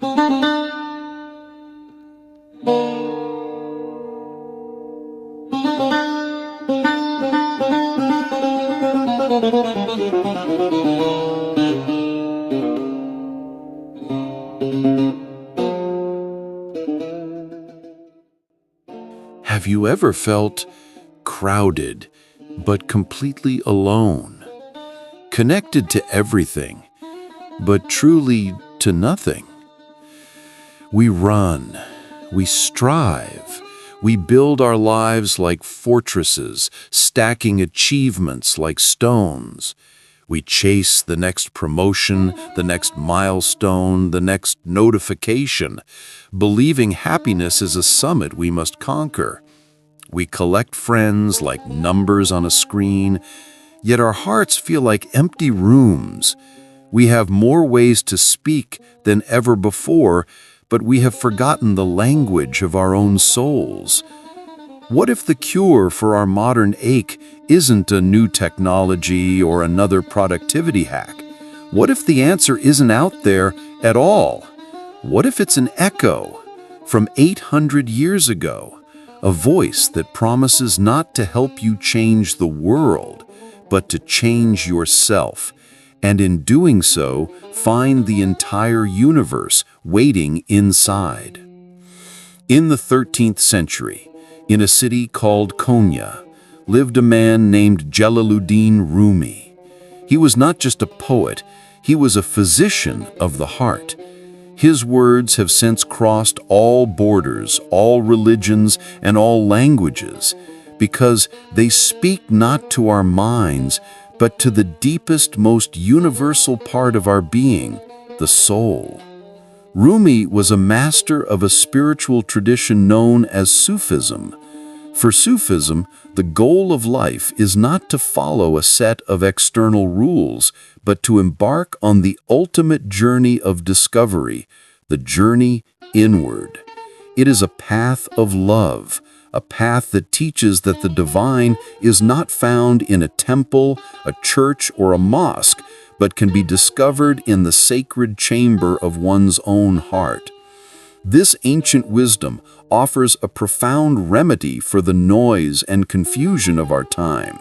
Have you ever felt crowded, but completely alone? Connected to everything, but truly to nothing? We run, we strive, we build our lives like fortresses, stacking achievements like stones. We chase the next promotion, the next milestone, the next notification, believing happiness is a summit we must conquer. We collect friends like numbers on a screen, yet our hearts feel like empty rooms. We have more ways to speak than ever before, but we have forgotten the language of our own souls. What if the cure for our modern ache isn't a new technology or another productivity hack? What if the answer isn't out there at all? What if it's an echo from 800 years ago? A voice that promises not to help you change the world, but to change yourself, and in doing so, find the entire universe waiting inside. In the 13th century, in a city called Konya, lived a man named Jalaluddin Rumi. He was not just a poet, he was a physician of the heart. His words have since crossed all borders, all religions, and all languages, because they speak not to our minds, but to the deepest, most universal part of our being, the soul. Rumi was a master of a spiritual tradition known as Sufism. For Sufism, the goal of life is not to follow a set of external rules, but to embark on the ultimate journey of discovery, the journey inward. It is a path of love, a path that teaches that the divine is not found in a temple, a church, or a mosque, but can be discovered in the sacred chamber of one's own heart. This ancient wisdom offers a profound remedy for the noise and confusion of our time.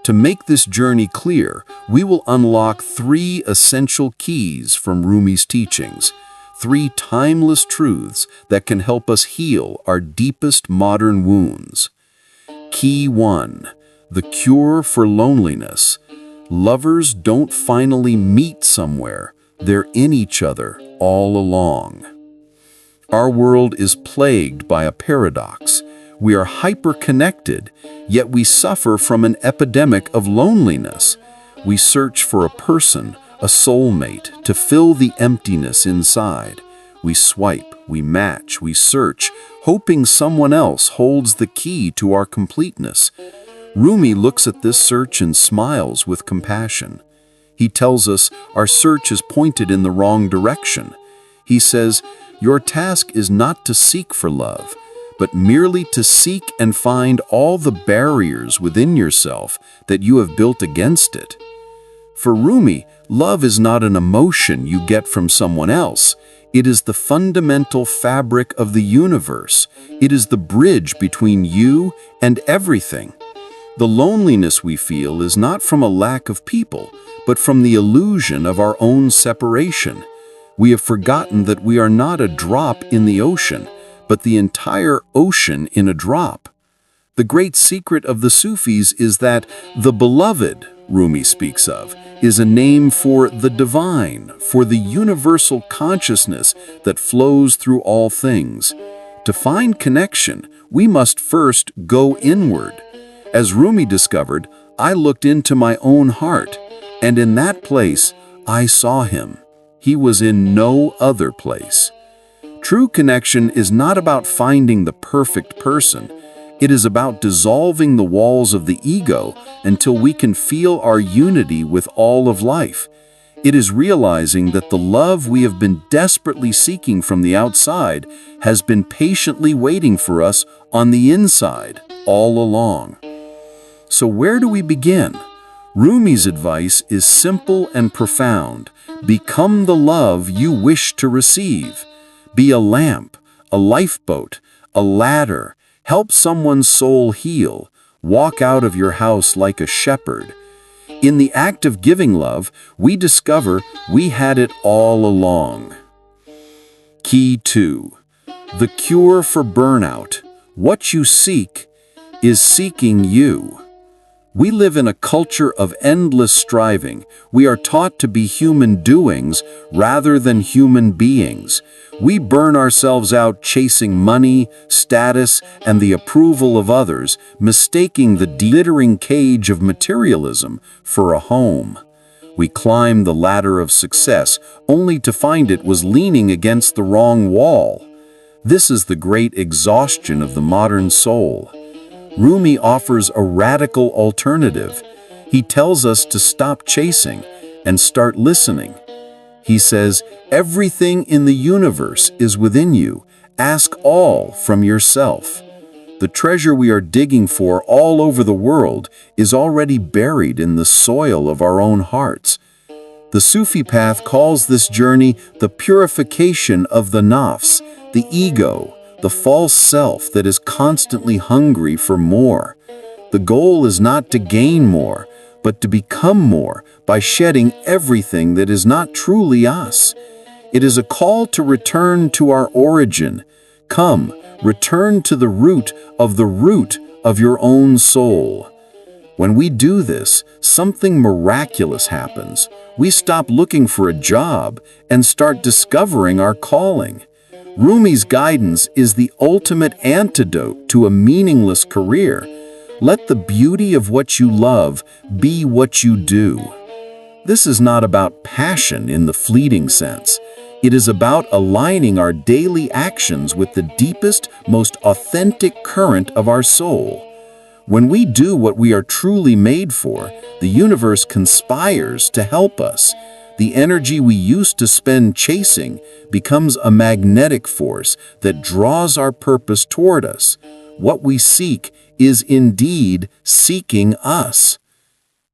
To make this journey clear, we will unlock 3 essential keys from Rumi's teachings, 3 timeless truths that can help us heal our deepest modern wounds. Key 1: the cure for loneliness. Lovers don't finally meet somewhere, they're in each other all along. Our world is plagued by a paradox. We are hyper-connected, yet we suffer from an epidemic of loneliness. We search for a person, a soulmate, to fill the emptiness inside. We swipe, we match, we search, hoping someone else holds the key to our completeness. Rumi looks at this search and smiles with compassion. He tells us our search is pointed in the wrong direction. He says, "Your task is not to seek for love, but merely to seek and find all the barriers within yourself that you have built against it." For Rumi, love is not an emotion you get from someone else. It is the fundamental fabric of the universe. It is the bridge between you and everything. The loneliness we feel is not from a lack of people, but from the illusion of our own separation. We have forgotten that we are not a drop in the ocean, but the entire ocean in a drop. The great secret of the Sufis is that the beloved, Rumi speaks of, is a name for the divine, for the universal consciousness that flows through all things. To find connection, we must first go inward. As Rumi discovered, I looked into my own heart, and in that place I saw him. He was in no other place. True connection is not about finding the perfect person. It is about dissolving the walls of the ego until we can feel our unity with all of life. It is realizing that the love we have been desperately seeking from the outside has been patiently waiting for us on the inside all along. So where do we begin? Rumi's advice is simple and profound. Become the love you wish to receive. Be a lamp, a lifeboat, a ladder. Help someone's soul heal. Walk out of your house like a shepherd. In the act of giving love, we discover we had it all along. Key 2. The cure for burnout. What you seek is seeking you. We live in a culture of endless striving. We are taught to be human doings rather than human beings. We burn ourselves out chasing money, status, and the approval of others, mistaking the glittering cage of materialism for a home. We climb the ladder of success only to find it was leaning against the wrong wall. This is the great exhaustion of the modern soul. Rumi offers a radical alternative. He tells us to stop chasing and start listening. He says, everything in the universe is within you. Ask all from yourself. The treasure we are digging for all over the world is already buried in the soil of our own hearts. The Sufi path calls this journey the purification of the nafs, the ego, the false self that is constantly hungry for more. The goal is not to gain more, but to become more by shedding everything that is not truly us. It is a call to return to our origin. Come, return to the root of your own soul. When we do this, something miraculous happens. We stop looking for a job and start discovering our calling. Rumi's guidance is the ultimate antidote to a meaningless career. Let the beauty of what you love be what you do. This is not about passion in the fleeting sense. It is about aligning our daily actions with the deepest, most authentic current of our soul. When we do what we are truly made for, the universe conspires to help us. The energy we used to spend chasing becomes a magnetic force that draws our purpose toward us. What we seek is indeed seeking us.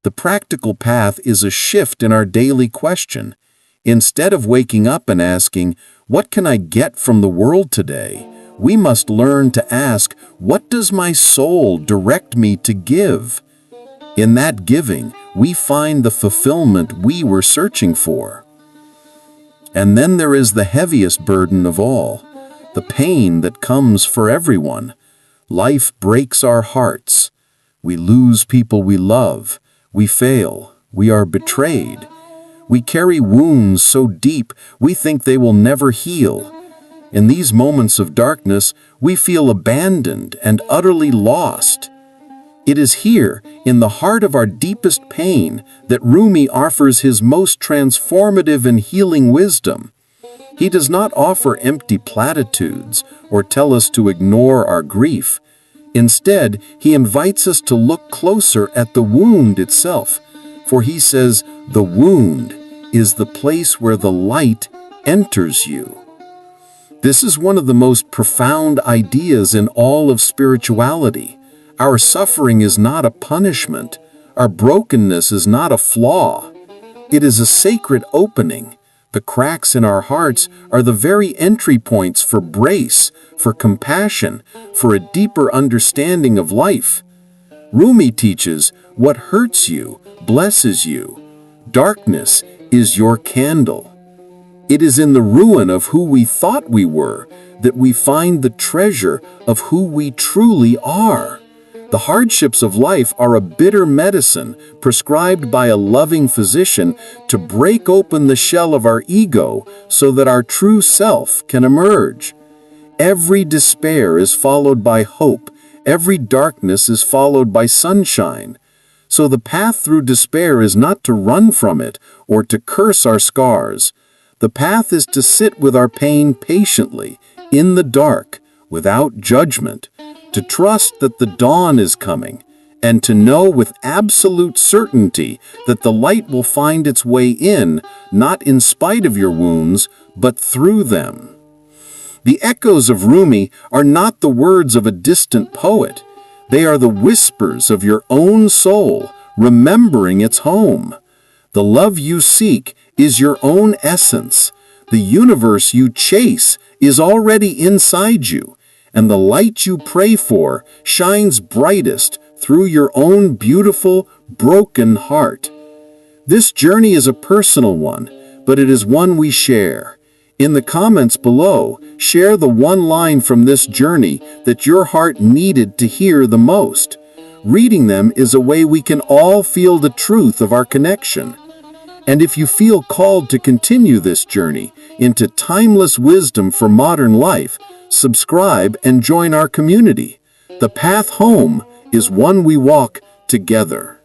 The practical path is a shift in our daily question. Instead of waking up and asking, "What can I get from the world today?" we must learn to ask, "What does my soul direct me to give?" In that giving, we find the fulfillment we were searching for. And then there is the heaviest burden of all, the pain that comes for everyone. Life breaks our hearts. We lose people we love. We fail. We are betrayed. We carry wounds so deep we think they will never heal. In these moments of darkness, we feel abandoned and utterly lost. It is here, in the heart of our deepest pain, that Rumi offers his most transformative and healing wisdom. He does not offer empty platitudes or tell us to ignore our grief. Instead, he invites us to look closer at the wound itself, for he says, "The wound is the place where the light enters you." This is one of the most profound ideas in all of spirituality. Our suffering is not a punishment. Our brokenness is not a flaw. It is a sacred opening. The cracks in our hearts are the very entry points for grace, for compassion, for a deeper understanding of life. Rumi teaches, what hurts you blesses you. Darkness is your candle. It is in the ruin of who we thought we were that we find the treasure of who we truly are. The hardships of life are a bitter medicine prescribed by a loving physician to break open the shell of our ego so that our true self can emerge. Every despair is followed by hope. Every darkness is followed by sunshine. So the path through despair is not to run from it or to curse our scars. The path is to sit with our pain patiently, in the dark, without judgment, to trust that the dawn is coming, and to know with absolute certainty that the light will find its way in, not in spite of your wounds, but through them. The echoes of Rumi are not the words of a distant poet. They are the whispers of your own soul, remembering its home. The love you seek is your own essence. The universe you chase is already inside you, and the light you pray for shines brightest through your own beautiful, broken heart. This journey is a personal one, but it is one we share. In the comments below, share the one line from this journey that your heart needed to hear the most. Reading them is a way we can all feel the truth of our connection. And if you feel called to continue this journey into timeless wisdom for modern life, subscribe and join our community. The path home is one we walk together.